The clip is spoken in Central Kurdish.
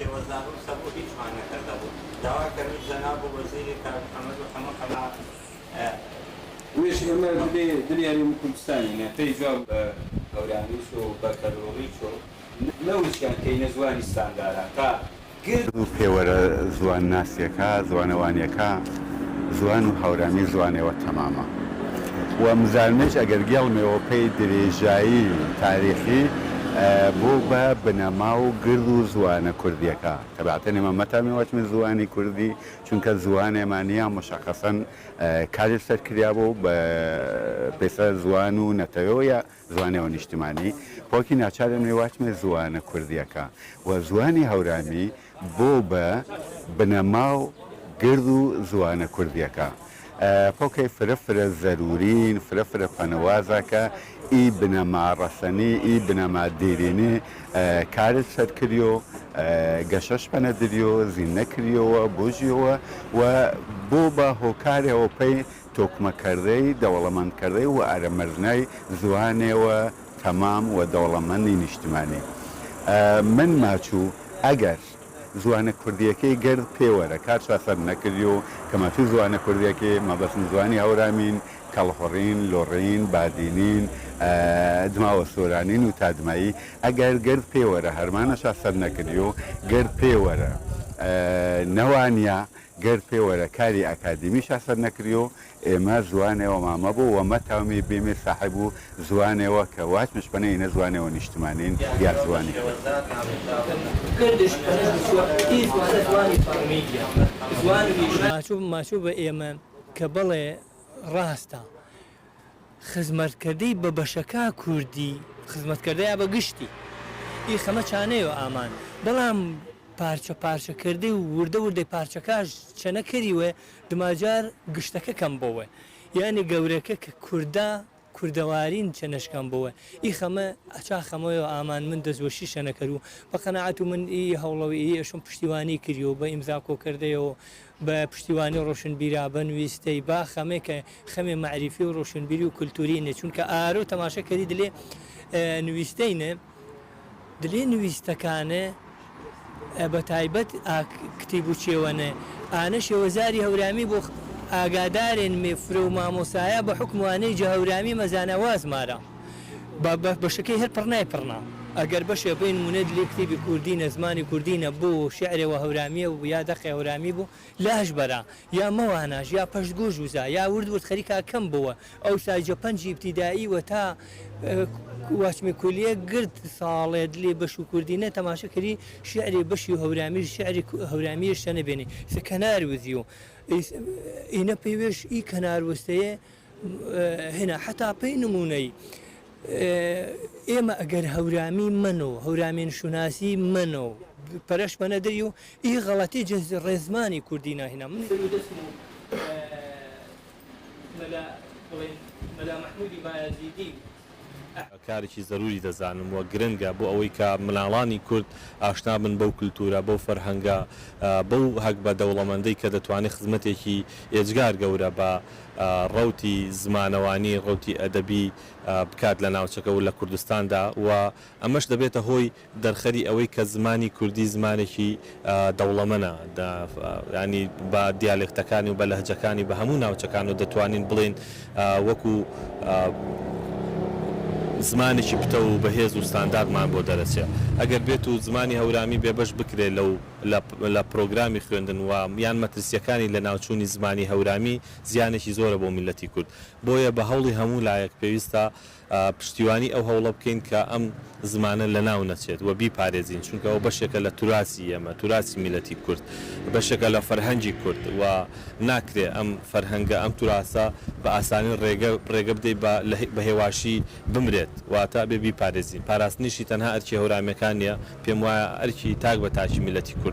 شێوەزار و سەبوو هیچ مانەکەدا بوو داواکردنی جەناب وەزیری کارخانە و هەموو قەناعات وش ئێمە دەبێ دنیای کوردستانینە پێی جواب هەورانیش و بەکەڕۆڵیچ و نەوشیان کەینە زوانی ستاندارە تا گرد و پێوەرە زوان ناسیەکە زوانەوانیەکە زوان و هەورامی زوانەوە تەمامە و مزانش ئەگەر گێڵمەوە پێی درێژایی تاریخی بۆ بە بنەما و گرد و زوانە کوردیەکە تەبعاتەن ئێمە مەتامیوەچمە زوانی کوردی چونکە زوانێمانە مشخصەن کاری سەرکریا بوو بە پێسە زوان و نەتەوە یا زوانەوە نیشتیمانی پۆکی ناچارم نێواچمە زوانە کوردیەکە و زوانی هەورامی بۆ بە بنەما و گرد و زوانە کوردیەکە پۆکەی فرەفرە زەرورین فرەفرە پەنەوازەکە ئی بنەما ڕەسەنی ئی بنەما دیرینێ کارت سەرکریۆ گەشەش پەنەدریۆ زین نەکریەوە بۆژیەوە و بۆ بە هۆکارێەوە پێی تۆکمەکردەی دەوڵەمەندکردەی و ئارەمەرزنای زوانێەوە تەمام و دەوڵەمەندی نیشتیمانی من ماچوو ئەگەر زوانە کوردیەکەی گرد پێوەرە کار چاسەر نەکردی و کەماتوو زوانە کوردیەکەی مەبەستن زوانی هەورامین کەڵخۆڕین لۆڕین بادینین دماوە سۆرانین و تادمایی ئەگەر گرد پێوەرە هەرمانە چاسەر نەکردی و گرد پێوەرە نەوانە گرد پێوەرە کاری ئەکادمی شاسەر نەکردی و ئێمە زوانەوە مامە بوو وەمە تاومی بێمێ ساحب و زوانەوە کە واچ مشپەنەینە زوانەوە نیشتمانین یا زوانی ماچوو بە ئێمە کە بڵێ ڕاستە خزمەتکردەی بە بەشەکە کوردی خزمەتکردەیە بە گشتی ئی خەمە چانەیە ئامان بەڵام پارچە پارچەکردی و وردە وردەی پارچەکەش چەنە کردیوە دماجار گشتەکە کەم بۆوە یعنی گەورەکە کە کوردەوارین چەنەشکەم بۆوە ئی خەمە ئەچا خەمەوە ئامان من دەستوەشی شەنەکەر و بە قەنەعەت و من ئی هەوڵەوەی ئێشم پشتیوانی کردیەوە بە ئیمزا کۆکردەوە بە پشتیوانی ڕۆشنبیرا بە نوویستەی با خەمێکە خەمێ معریفی و ڕۆشنبیری و کولتورینە چونکە ئارۆ تەماشەکەری دلێ نوویستەینە دلێ نوویستەکانە بە تایبەت کتیب و چێوەنە ئانە شێوەزاری هەورامی بۆ ئاگادارێن مێفرە و مامۆسایە بە حکموانەی جە هەورامی مەزانەوازمارە بەشەکەی هەر پڕنای پڕنا ئەگەر بەشێ بین نمونە لێ کتێبی کوردینە زمانی کوردینە بۆ شعرەوە هەورامیە و یا دەقی هەورامی بوو لاش بەرا یا مەواناش یا پەشتگۆ ژوزا یا وردورد خەریکا کەم بووە ئەو ساجە پەنجی ابتیدایی و تا واچمە کولیە گرد ساڵێت لێ بەش و کوردینە تەماشەکەری شعری بەشی و هەورامی شعری هەورامیە شەنە بێنی سە کەنار وزی و ئینە پێوێش ئی کەناروەستەیە هێنا حتا پێی نمونەی ئێمە ئەگەر هەورامی منەوە هەورامین شوناسی منەوە پەرش مەنەدەری و ئی غەڵەتی ڕێزمانی کوردی ناهێنا من مەلا مەحمودی بایازیدی کارێکی زەروری دەزانم وە گرنگە بۆ ئەوەی کە منداڵانی کورد ئاشنا بن بەو کولتورە بەو فەرهەنگە بەو هەک بە دەوڵەمەندەی کە دەتوانێت خزمەتێکی ئێجگار گەورە بە ڕەوتی زمانەوانی ڕەوتی ئەدەبی بکات لە ناوچەکە و لە کوردستاندا و ئەمەش دەبێتە هۆی دەرخەری ئەوەی کە زمانی کوردی زمانێکی دەوڵەمەنە ینی بە دیالێکتەکانی و بە لەهجەکانی بە هەموو ناوچەکان و دەتوانین بڵێن وەکو زمانێکی پتە و بەهێز و ستانداردمان بۆ دەرەچێت ئەگەر بێت و زمانی هەورامی بێبەش بکرێت لە پرۆگرامی خوێندن و یان مەترسیەکانی لە ناوچوونی زمانی هەورامی زیانێکی زۆرە بۆ میلەتی کورد بۆیە بە هەوڵی هەموو لایەک پێویستە پشتیوانی ئەو هەوڵە بکەین کە ئەم زمانە لە ناو نەچێت و بیپارێزین چونکە ئەو بەشێکە لە توراسی ئێمە توراسی میلەتی کورد بەشێکە لە فەرهەنگی کورد و ناکرێ ئەم فەرهەنگە ئەم توراسە بە ئاسانی ڕێگە بدەیت بە هێواشی بمرێت واتە بێ بیپارێزین پاراستنیشی تەنها ئەرکی هەورامیەکان نیە پێم وایە ئەرکی تاک بە تاکی میلەتی کوردە